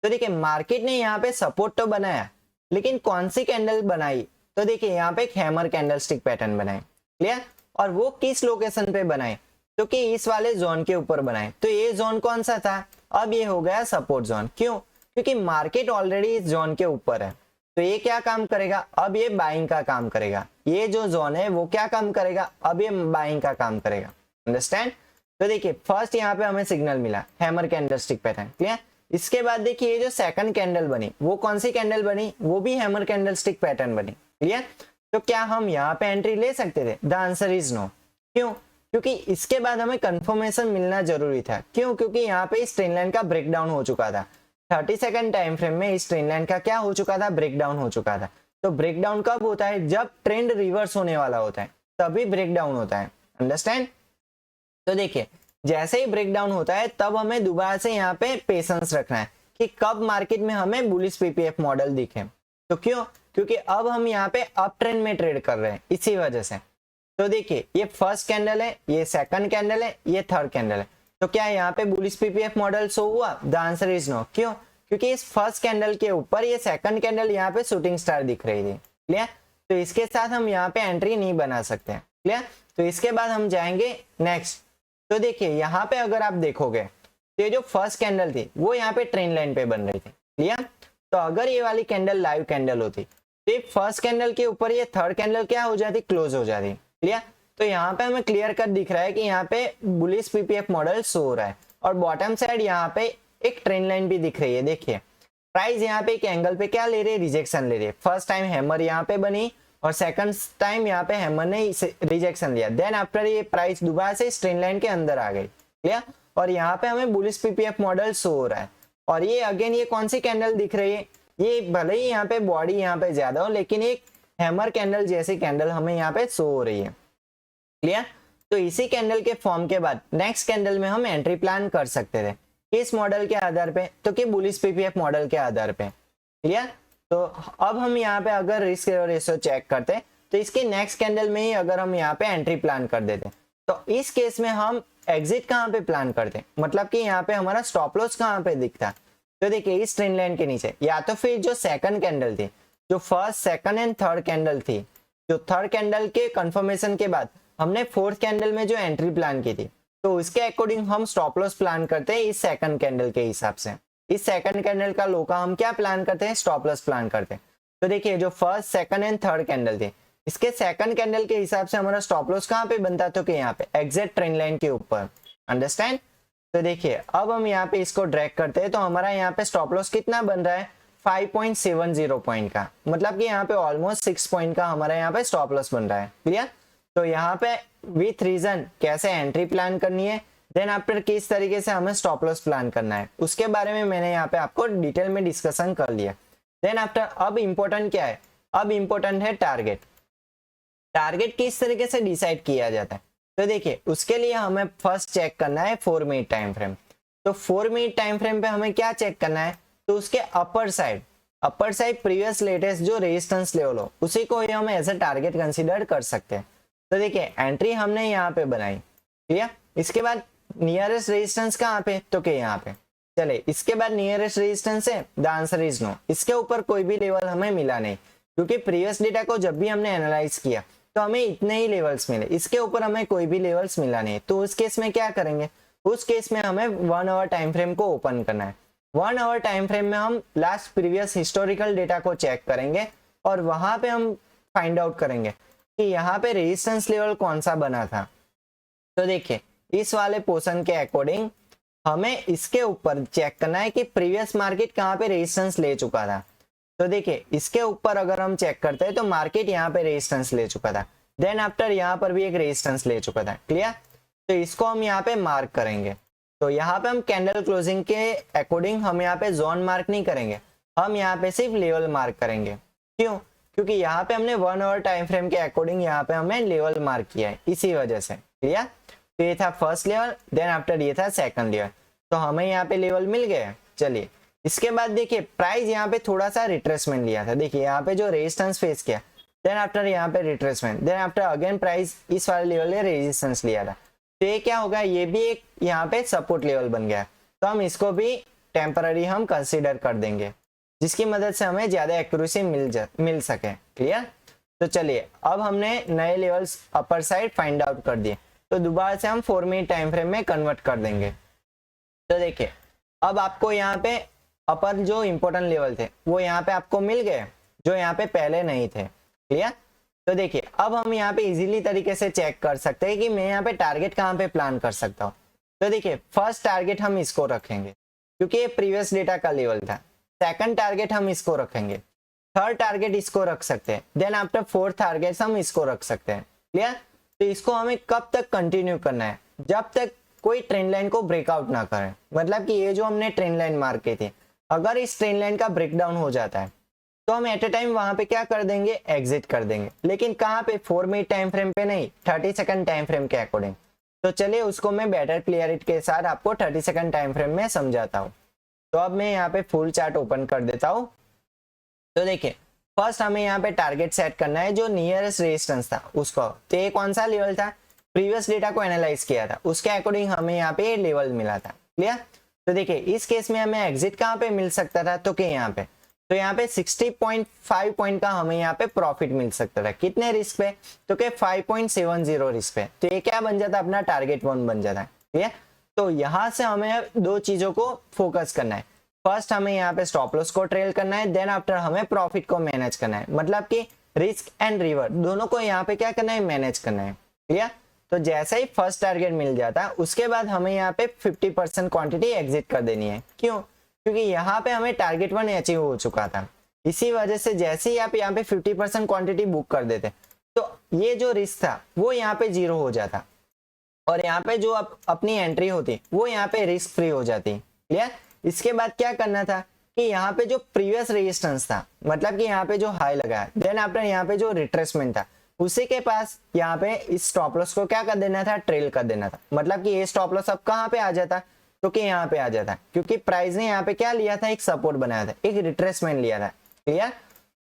तो देखिए, मार्केट ने यहाँ पे सपोर्ट तो बनाया, लेकिन कौन सी कैंडल बनाई? तो देखिए यहाँ पे एक हैमर कैंडल स्टिक पैटर्न बनाए। क्लियर? और वो किस लोकेशन पे बनाए? तो कि इस वाले जोन के ऊपर बनाए। तो ये जोन कौन सा था? अब ये हो गया सपोर्ट जोन। क्यों? क्योंकि मार्केट ऑलरेडी इस जोन के ऊपर है। तो ये क्या काम करेगा? अब ये बाइंग का काम करेगा। ये जो जोन है वो क्या काम करेगा? अब ये बाइंग का काम करेगा। अंडरस्टैंड? तो देखिए, फर्स्ट यहाँ पे हमें सिग्नल मिला hammer candle stick pattern. Clear? इसके बाद देखिए ये जो सेकंड कैंडल बनी वो कौन सी कैंडल बनी? वो भी हैमर कैंडल स्टिक पैटर्न बनी। क्लियर? तो क्या हम यहाँ पे एंट्री ले सकते थे? The answer is no. क्यों? क्योंकि इसके बाद हमें कंफर्मेशन मिलना जरूरी था। क्यों? क्योंकि यहाँ पे इस ट्रेंड लाइन का ब्रेकडाउन हो चुका था। 30 सेकंड टाइम फ्रेम में इस ट्रेंड लाइन का क्या हो चुका था? ब्रेकडाउन हो चुका था। तो ब्रेकडाउन कब होता है? जब ट्रेंड रिवर्स होने वाला होता है तभी ब्रेकडाउन होता है। अंडरस्टैंड? तो देखिए, जैसे ही ब्रेकडाउन होता है तब हमें दोबारा से यहाँ पे पेशेंस रखना है कि कब मार्केट में हमें बुलिश पीपीएफ मॉडल दिखे। तो क्यों? क्योंकि अब हम यहाँ पे अप ट्रेंड में ट्रेड कर रहे हैं, इसी वजह से। तो देखिए, ये फर्स्ट कैंडल है, ये सेकंड कैंडल है, ये थर्ड कैंडल है। तो क्या यहाँ पे बुलिश पीपीएफ मॉडल शो हुआ? The answer is no. क्यों? क्योंकि इस फर्स्ट कैंडल के ऊपर ये सेकंड कैंडल यहाँ पे शूटिंग स्टार दिख रही थी। क्लियर? तो इसके साथ हम यहाँ पे एंट्री नहीं बना सकते। क्लियर? तो इसके बाद हम जाएंगे नेक्स्ट। तो देखिए, यहाँ पे अगर आप देखोगे तो ये जो फर्स्ट कैंडल थी वो यहाँ पे ट्रेंड लाइन पे बन रही थी। क्लियर? तो अगर ये वाली कैंडल लाइव कैंडल होती तो ये फर्स्ट कैंडल के ऊपर ये थर्ड कैंडल क्या हो जाती? क्लोज हो जाती। क्लियर? तो यहाँ पे हमें क्लियर कट दिख रहा है कि यहाँ पे बुलिश पीपीएफ मॉडल शो हो रहा है और बॉटम साइड यहाँ पे एक ट्रेंड लाइन भी दिख रही है। देखिए, प्राइस यहाँ पे एक एंगल पे क्या ले रही है? रिजेक्शन ले रही है। फर्स्ट टाइम हैमर यहाँ पे बनी और सेकंड टाइम यहाँ पे हैमर ने रिजेक्शन लिया। देन आफ्टर ये प्राइस दोबारा से इस ट्रेंड लाइन के अंदर आ गई। क्लियर? और यहाँ पे हमें बुलिश पीपीएफ मॉडल शो हो रहा है। और ये अगेन ये कौन सी कैंडल दिख रही है? ये भले ही यहाँ पे बॉडी यहाँ पे ज्यादा हो, लेकिन एक हैमर कैंडल जैसी कैंडल हमें यहाँ पे शो हो रही है। क्लियर? तो इसी कैंडल के फॉर्म के बाद नेक्स्ट कैंडल में हम एंट्री प्लान कर सकते थे। किस मॉडल के आधार पे? तो कि बुलिश पीपीएफ मॉडल के आधार पे। क्लियर? तो अब हम यहाँ पे अगर रिस्क रेशियो चेक करते तो इसके नेक्स्ट कैंडल में ही अगर हम यहाँ पे एंट्री प्लान कर देते तो इस केस में हम एग्जिट कहाँ पे प्लान करते? मतलब कि यहाँ पे हमारा स्टॉप लॉस कहाँ पे दिखता? तो देखिए, इस ट्रेंड लाइन के नीचे, या तो फिर जो सेकंड कैंडल थी, जो first second and third candle थी, जो थर्ड कैंडल के कंफर्मेशन के बाद हमने फोर्थ कैंडल में जो एंट्री प्लान की थी तो उसके अकॉर्डिंग हम स्टॉप लॉस प्लान करते हैं इस सेकंड कैंडल के हिसाब से। इस सेकंड कैंडल का लो का हम क्या प्लान करते हैं? स्टॉप लॉस प्लान करते हैं। तो देखिए, जो first second and third candle थी इसके सेकंड कैंडल के हिसाब से हमारा स्टॉप लॉस कहाँ पे बनता? तो कि यहाँ पे एग्जैक्ट ट्रेंड लाइन के ऊपर। अंडरस्टैंड? तो देखिए, अब हम यहाँ पे इसको ड्रैग करते हैं तो हमारा यहाँ पे स्टॉप लॉस कितना बन रहा है? 5.70 पॉइंट का। मतलब कि यहाँ पे ऑलमोस्ट 6 पॉइंट का हमारा यहाँ पे स्टॉप लॉस बन रहा है। क्लियर? तो यहाँ पे विथ रीजन कैसे एंट्री प्लान करनी है, देन आफ्टर किस तरीके से हमें स्टॉप लॉस प्लान करना है, उसके बारे में मैंने यहाँ पे आपको डिटेल में डिस्कशन कर लिया। देन आफ्टर अब इम्पोर्टेंट क्या है? अब इम्पोर्टेंट है टारगेट। टारगेट किस तरीके से डिसाइड किया जाता है? तो देखिए, उसके लिए हमें फर्स्ट चेक करना है 4 मिनट टाइम फ्रेम। तो 4 मिनट टाइम फ्रेम पे हमें क्या चेक करना है? तो उसके अपर साइड प्रीवियस लेटेस्ट जो रेजिस्टेंस लेवल हो उसी को ही हम एज ए टारगेट कंसीडर कर सकते हैं। तो देखिए, एंट्री हमने यहाँ पे बनाई। ठीक? इसके बाद नियरेस्ट रेजिस्टेंस कहाँ पे? तो के यहाँ पे। चले, इसके बाद नियरेस्ट रेजिस्टेंस है? The answer is no. इसके ऊपर कोई भी लेवल हमें मिला नहीं, क्योंकि प्रीवियस डेटा को जब भी हमने एनालाइज किया तो हमें इतने ही लेवल्स मिले, इसके ऊपर हमें कोई भी लेवल्स मिला नहीं। तो उस केस में क्या करेंगे? उस केस में हमें 1 आवर टाइम फ्रेम को ओपन करना है। 1 आवर टाइम फ्रेम में हम लास्ट प्रीवियस हिस्टोरिकल डेटा को चेक करेंगे और वहां पे हम फाइंड आउट करेंगे कि यहाँ पे रेजिस्टेंस लेवल कौन सा बना था। तो देखिए, इस वाले पोर्शन के अकॉर्डिंग हमें इसके ऊपर चेक करना है कि प्रीवियस मार्केट कहाँ पे रेजिस्टेंस ले चुका था। तो देखिए, इसके ऊपर अगर हम चेक करते हैं तो मार्केट यहाँ पे रेजिस्टेंस ले चुका था, देन आफ्टर यहाँ पर भी एक रेजिस्टेंस ले चुका था। क्लियर? तो इसको हम यहाँ पे मार्क करेंगे। तो यहाँ पे हम कैंडल क्लोजिंग के अकॉर्डिंग हम यहाँ पे जोन मार्क नहीं करेंगे, हम यहाँ पे सिर्फ लेवल मार्क करेंगे। क्यों? क्योंकि यहाँ पे हमने 1 आवर टाइम फ्रेम के अकॉर्डिंग यहाँ पे हमें लेवल मार्क किया है, इसी वजह से। क्लियर? तो ये था फर्स्ट लेवल, देन आफ्टर ये था सेकंड लेवल, तो हमें यहाँ पे लेवल मिल गए। चलिए इसके बाद देखिए प्राइस यहाँ पे थोड़ा सा रिट्रेसमेंट लिया था, देखिए यहाँ पे जो रेजिस्टेंस फेस किया, देन आफ्टर यहाँ पे retracement, then after again price इस वाले लेवल में रेजिस्टेंस लिया था। तो ये क्या होगा, ये भी एक यहाँ पे सपोर्ट लेवल बन गया, तो हम इसको भी टेम्पररी हम कंसीडर कर देंगे, जिसकी मदद से हमें ज्यादा एक्यूरेसी मिल सके। क्लियर? तो चलिए अब हमने नए levels upper side find out कर दिए, तो दोबारा से हम 4 मिनट टाइम फ्रेम में कन्वर्ट कर देंगे। तो देखिए अब आपको यहाँ पे अपर जो इंपॉर्टेंट लेवल थे वो यहाँ पे आपको मिल गए, जो यहाँ पे पहले नहीं थे। क्लियर? तो देखिए अब हम यहाँ पे इजीली तरीके से चेक कर सकते हैं कि मैं यहाँ पे टारगेट कहाँ पे प्लान कर सकता हूँ। तो देखिए फर्स्ट टारगेट हम इसको रखेंगे क्योंकि ये प्रीवियस डेटा का लेवल था, सेकंड टारगेट हम इसको रखेंगे, थर्ड टारगेट इसको रख सकते हैं, देन आफ्टर फोर्थ टारगेट हम इसको रख सकते हैं। क्लियर? तो इसको हमें कब तक कंटिन्यू करना है, जब तक कोई ट्रेंड लाइन को ब्रेकआउट ना करें। मतलब कि ये जो हमने ट्रेंड लाइन मार्क की थी, अगर इस ट्रेंड लाइन का ब्रेकडाउन हो जाता है तो हम एट ए टाइम वहां पे क्या कर देंगे, एग्जिट कर देंगे। लेकिन कहाँ पे, 4 मिनट टाइम फ्रेम पे नहीं, 30 सेकंड टाइम फ्रेम के अकॉर्डिंग। तो चलिए उसको मैं बेटर क्लियरिटी के साथ आपको 30 सेकंड टाइम फ्रेम में समझाता हूँ। तो अब मैं यहाँ पे फुल चार्ट ओपन कर देता हूँ। तो देखिए फर्स्ट हमें यहाँ पे टारगेट सेट करना है जो नियरेस्ट रेजिस्टेंस था उसको। तो ये कौन सा लेवल था, प्रीवियस डेटा को एनालाइज किया था उसके अकॉर्डिंग हमें यहाँ पे लेवल मिला था। क्लियर? तो देखिए इस केस में हमें एग्जिट कहाँ पे मिल सकता था, तो कि यहाँ पे, तो यहाँ पे 60.5 पॉइंट का हमें यहाँ पे प्रॉफिट मिल सकता था। कितने रिस्क पे, तो कि 5.70 रिस्क पे। तो ये क्या बन जाता, अपना टारगेट 1 बन जाता है। ठीक है? तो यहाँ से हमें दो चीजों को फोकस करना है। फर्स्ट हमें यहाँ पे स्टॉप लॉस को ट्रेल करना है, देन आफ्टर हमें प्रॉफिट को मैनेज करना है। मतलब कि रिस्क एंड रिवर्ट दोनों को यहाँ पे क्या करना है, मैनेज करना है। क्लियर? तो जैसे ही फर्स्ट टारगेट मिल जाता है उसके बाद हमें यहाँ पे 50% क्वांटिटी एग्जिट कर देनी है। क्यों? क्योंकि यहाँ पे हमें टारगेट 1 अचीव हो चुका था। इसी वजह से जैसे ही आप यहाँ पे 50% क्वांटिटी बुक कर देते तो ये जो रिस्क था वो यहाँ पे 0 हो जाता और यहाँ पे जो अपनी एंट्री होती वो यहाँ पे रिस्क फ्री हो जाती। क्लियर? इसके बाद क्या करना था कि यहाँ पे जो प्रीवियस रेजिस्टेंस था, मतलब कि यहाँ पे जो हाई लगा है, देन आफ्टर यहाँ पे जो रिट्रेसमेंट था उसी के पास यहाँ पे इस स्टॉप लॉस को क्या कर देना था, ट्रेल कर देना था। मतलब कि ये स्टॉप लॉस अब कहाँ पे आ जाता, तो कि यहाँ पे आ जाता, क्योंकि प्राइस ने यहाँ पे क्या लिया था, एक सपोर्ट बनाया था, एक रिट्रेसमेंट लिया था। क्लियर?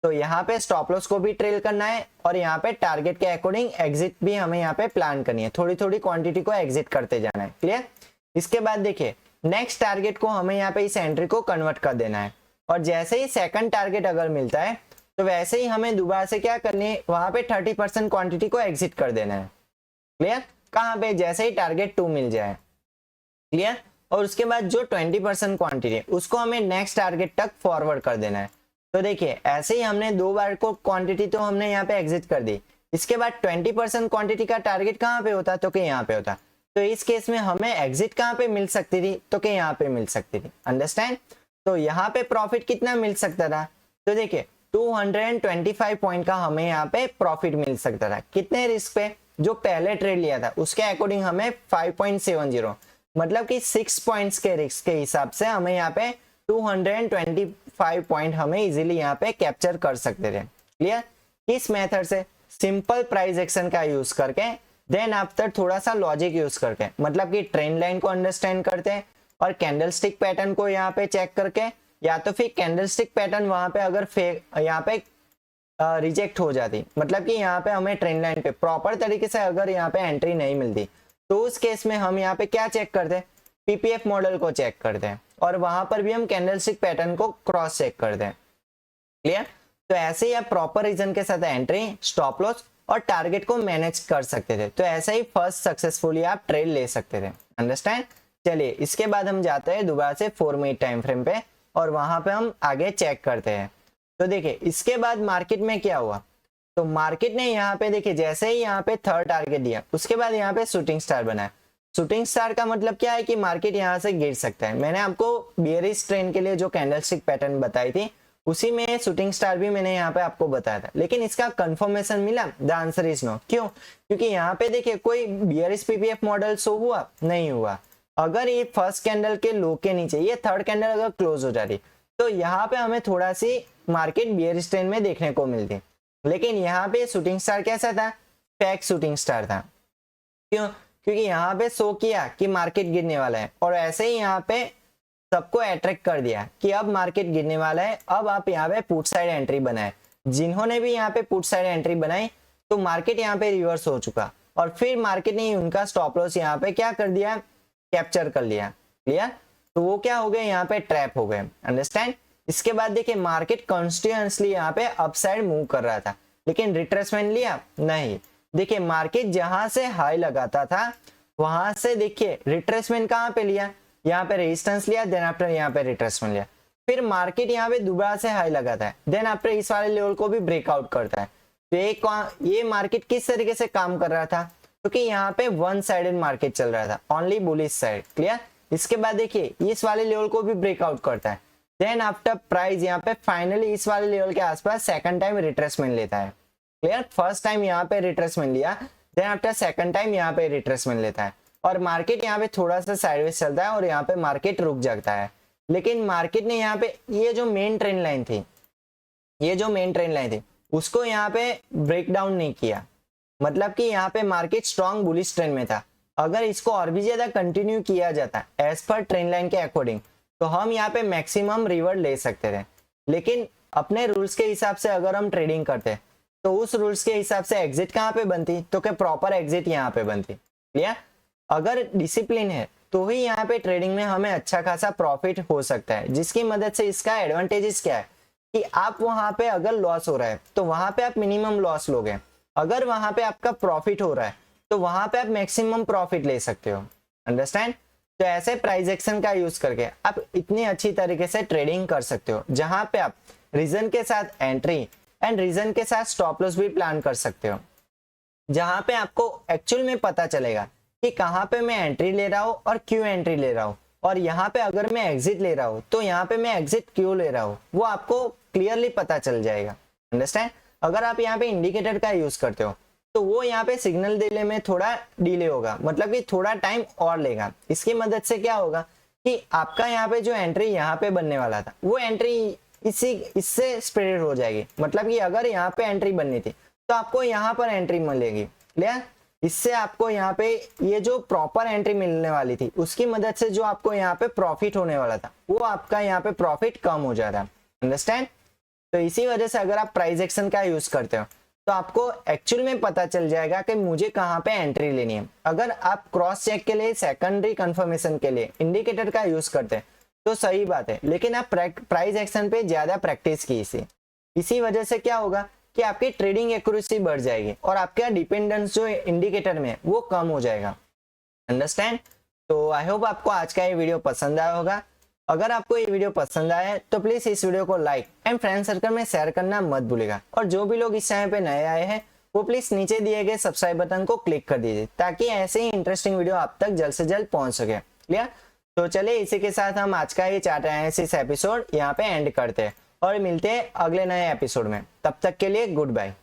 तो यहाँ पे स्टॉप लॉस को भी ट्रेल करना है और यहाँ पे टारगेट के अकॉर्डिंग एग्जिट भी हमें यहाँ पे प्लान करनी है, थोड़ी थोड़ी क्वांटिटी को एग्जिट करते जाना है। क्लियर? इसके बाद देखिए नेक्स्ट टारगेट को हमें यहाँ पे इस एंट्री को कन्वर्ट कर देना है और जैसे ही सेकंड टारगेट अगर मिलता है तो वैसे ही हमें दोबारा से क्या करनी है, वहां पे 30% क्वांटिटी को एग्जिट कर देना है। क्लियर? कहाँ पे, जैसे ही टारगेट 2 मिल जाए। क्लियर? और उसके बाद जो 20% क्वांटिटी है उसको हमें नेक्स्ट टारगेट तक फॉरवर्ड कर देना है। तो देखिए ऐसे ही हमने 2 बार को क्वांटिटी तो हमने यहाँ पे एग्जिट कर दी। इसके बाद 20% क्वांटिटी का टारगेट कहाँ पे होता, तो कि यहाँ पे होता। तो इस केस में हमें एग्जिट कहाँ पे मिल सकती थी, तो कि यहाँ पे मिल सकती थी। अंडरस्टैंड? तो यहाँ पे प्रॉफिट कितना मिल सकता था, तो देखिए 225 पॉइंट का हमें यहाँ पे प्रॉफिट मिल सकता था। कितने रिस्क पे, जो पहले ट्रेड लिया था उसके अकॉर्डिंग हमें 5.70, मतलब कि 6 पॉइंट्स के रिस्क के हिसाब से हमें यहाँ पे 225 पॉइंट हमें इजीली यहाँ पे कैप्चर कर सकते थे। क्लियर? किस मेथड से, सिंपल प्राइस एक्शन का यूज करके, देन आफ्टर थोड़ा सा लॉजिक यूज करके, मतलब कि ट्रेंड लाइन को अंडरस्टैंड करते हैं और कैंडलस्टिक पैटर्न को यहाँ पे चेक करके, या तो फिर कैंडलस्टिक पैटर्न वहां पे अगर यहाँ पे रिजेक्ट हो जाती, मतलब कि यहाँ पे हमें ट्रेंड लाइन पे प्रॉपर तरीके से अगर यहाँ पे एंट्री नहीं मिलती तो उस केस में हम यहाँ पे क्या चेक करते हैं, पीपीएफ मॉडल को चेक करते हैं और वहां पर भी हम कैंडलस्टिक पैटर्न को क्रॉस चेक करते हैं। क्लियर? तो ऐसे ही आप प्रॉपर रीजन के साथ एंट्री, स्टॉप लॉस और टारगेट को मैनेज कर सकते थे। तो ऐसे ही फर्स्ट सक्सेसफुली आप ट्रेड ले सकते थे। अंडरस्टैंड? चलिए इसके बाद हम जाते हैं दोबारा से 4 मिनट टाइम फ्रेम पे और वहां पे हम आगे चेक करते हैं। तो देखिए इसके बाद मार्केट में क्या हुआ, तो मार्केट ने यहाँ पे देखिए जैसे ही यहाँ पे थर्ड टारगेट दिया उसके बाद यहाँ पे शूटिंग स्टार बनाया। शूटिंग स्टार का मतलब क्या है कि मार्केट यहाँ से गिर सकता है। मैंने आपको बियरिश ट्रेंड के लिए जो कैंडलस्टिक पैटर्न बताई थी उसी में शूटिंग स्टार भी मैंने यहाँ पे आपको बताया था, लेकिन इसका कंफर्मेशन मिला, द आंसर इज नो। क्यों? क्योंकि यहाँ पे देखिए कोई बियरिश पीपीएफ मॉडल शो हुआ नहीं हुआ। अगर ये फर्स्ट कैंडल के लो के नीचे ये थर्ड कैंडल अगर क्लोज हो जाती तो यहाँ पे हमें थोड़ा सी मार्केट बियरिश ट्रेंड में देखने को मिलती, लेकिन यहाँ पे शूटिंग स्टार कैसा था, फेक शूटिंग स्टार था। क्यों? क्योंकि यहाँ पे शो किया कि मार्केट गिरने वाला है और ऐसे ही यहाँ पे सबको अट्रैक्ट कर दिया कि अब मार्केट गिरने वाला है, अब आप यहाँ पे पुट साइड एंट्री बनाए। जिन्होंने भी यहाँ पे पुट साइड एंट्री बनाई तो मार्केट यहाँ पे रिवर्स हो चुका और फिर मार्केट ने उनका स्टॉप लॉस यहाँ पे क्या कर दिया, कैप्चर कर लिया। क्लियर? तो वो क्या हो गए, यहाँ पे ट्रैप हो गए। अंडरस्टैंड? इसके बाद देखिए मार्केट कॉन्स्टिट्यूएंटली यहाँ पे अपसाइड मूव कर रहा था, लेकिन रिट्रेसमेंट लिया नहीं। देखिए मार्केट जहां से हाई लगाता था वहां से देखिए रिट्रेसमेंट कहां पे लिया, यहाँ पे रेजिस्टेंस लिया, देन आफ्टर यहाँ पे रिट्रेसमेंट लिया। फिर मार्केट यहाँ पे दोबारा से हाई लगाता है, देन आफ्टर इस वाले लेवल को भी ब्रेकआउट करता है। तो ये मार्केट किस तरीके से काम कर रहा था, क्योंकि यहाँ पे वन साइडेड मार्केट चल रहा था, ओनली बुलिश साइड। क्लियर? इसके बाद देखिए इस वाले लेवल को भी ब्रेकआउट करता है, देन आफ्टर प्राइस यहाँ पे फाइनली इस वाले लेवल के आसपास सेकंड टाइम रिट्रेसमेंट लेता है। क्लियर? फर्स्ट टाइम यहाँ पे रिट्रेसमेंट लिया, देन आफ्टर सेकंड टाइम यहाँ पे रिट्रेसमेंट लेता है और मार्केट यहाँ पे थोड़ा सा साइडवेज चलता है और यहाँ पे मार्केट रुक जाता है। लेकिन मार्केट ने यहाँ पे ये जो मेन ट्रेंड लाइन थी उसको यहाँ पे ब्रेक डाउन नहीं किया, मतलब कि यहाँ पे मार्केट स्ट्रॉन्ग बुलिश ट्रेंड में था। अगर इसको और भी ज्यादा कंटिन्यू किया जाता एज पर ट्रेंड लाइन के अकॉर्डिंग तो हम यहाँ पे मैक्सिमम रिवर्ड ले सकते थे, लेकिन अपने रूल्स के हिसाब से अगर हम ट्रेडिंग करते तो उस रूल्स के हिसाब से एग्जिट कहाँ पे बनती, तो क्या प्रॉपर एग्जिट यहाँ पे बनती। क्लियर? अगर डिसिप्लिन है तो ही यहाँ पे ट्रेडिंग में हमें अच्छा खासा प्रॉफिट हो सकता है, जिसकी मदद से इसका एडवांटेजेस क्या है कि आप वहां पे अगर लॉस हो रहा है तो वहां पे आप मिनिमम लॉस लोगे, अगर वहां पे आपका प्रॉफिट हो रहा है तो वहां पे आप मैक्सिमम प्रॉफिट ले सकते हो। अंडरस्टैंड? तो ऐसे प्राइस एक्शन का यूज करके आप इतनी अच्छी तरीके से ट्रेडिंग कर सकते हो, जहां पे आप रीजन के साथ एंट्री एंड रीजन के साथ स्टॉप लॉस भी प्लान कर सकते हो, जहां पे आपको एक्चुअल में पता चलेगा कि कहां पे मैं एंट्री ले रहा हूं और क्यों एंट्री ले रहा हूं, और यहाँ पे अगर मैं एग्जिट ले रहा हूं तो यहाँ पे मैं एग्जिट क्यों ले रहा हूं, वो आपको क्लियरली पता चल जाएगा। अंडरस्टैंड? अगर आप यहाँ पे इंडिकेटर का यूज करते हो तो वो यहाँ पे सिग्नल देने में थोड़ा डिले होगा, मतलब कि थोड़ा टाइम और लेगा। इसकी मदद से क्या होगा कि आपका यहाँ पे जो एंट्री यहाँ पे बनने वाला था वो एंट्री इससे स्प्रेड हो जाएगी, मतलब कि अगर यहाँ पे एंट्री बननी थी तो आपको यहाँ पर एंट्री मिलेगी। क्लियर? इससे आपको यहाँ पे ये जो प्रॉपर एंट्री मिलने वाली थी उसकी मदद से जो आपको यहाँ पे प्रॉफिट होने वाला था वो आपका यहाँ पे प्रॉफिट कम हो जाता है। अंडरस्टैंड? तो इसी वजह से अगर आप प्राइस एक्शन का यूज करते हो तो आपको एक्चुअल में पता चल जाएगा कि मुझे कहाँ पे एंट्री लेनी है। अगर आप क्रॉस चेक के लिए, सेकेंडरी कंफर्मेशन के लिए इंडिकेटर का यूज करते हैं तो सही बात है, लेकिन आप प्राइस एक्शन पे ज्यादा प्रैक्टिस की इसी वजह से क्या होगा कि आपकी ट्रेडिंग एक्यूरेसी बढ़ जाएगी और आपका डिपेंडेंस जो इंडिकेटर में वो कम हो जाएगा। अंडरस्टैंड? तो आई होप आपको आज का ये वीडियो पसंद आया होगा। अगर आपको ये वीडियो पसंद आया है तो प्लीज इस वीडियो को लाइक एंड फ्रेंड सर्कल में शेयर करना मत भूलिएगा, और जो भी लोग इस चैनल पे नए आए हैं वो प्लीज नीचे दिए गए सब्सक्राइब बटन को क्लिक कर दीजिए, ताकि ऐसे ही इंटरेस्टिंग वीडियो आप तक जल्द से जल्द पहुंच सके। क्लियर? तो चलिए इसी के साथ हम आज का ये चार्ट एनालिसिस एपिसोड यहाँ पे एंड करते हैं और मिलते हैं अगले नए एपिसोड में। तब तक के लिए गुड बाय।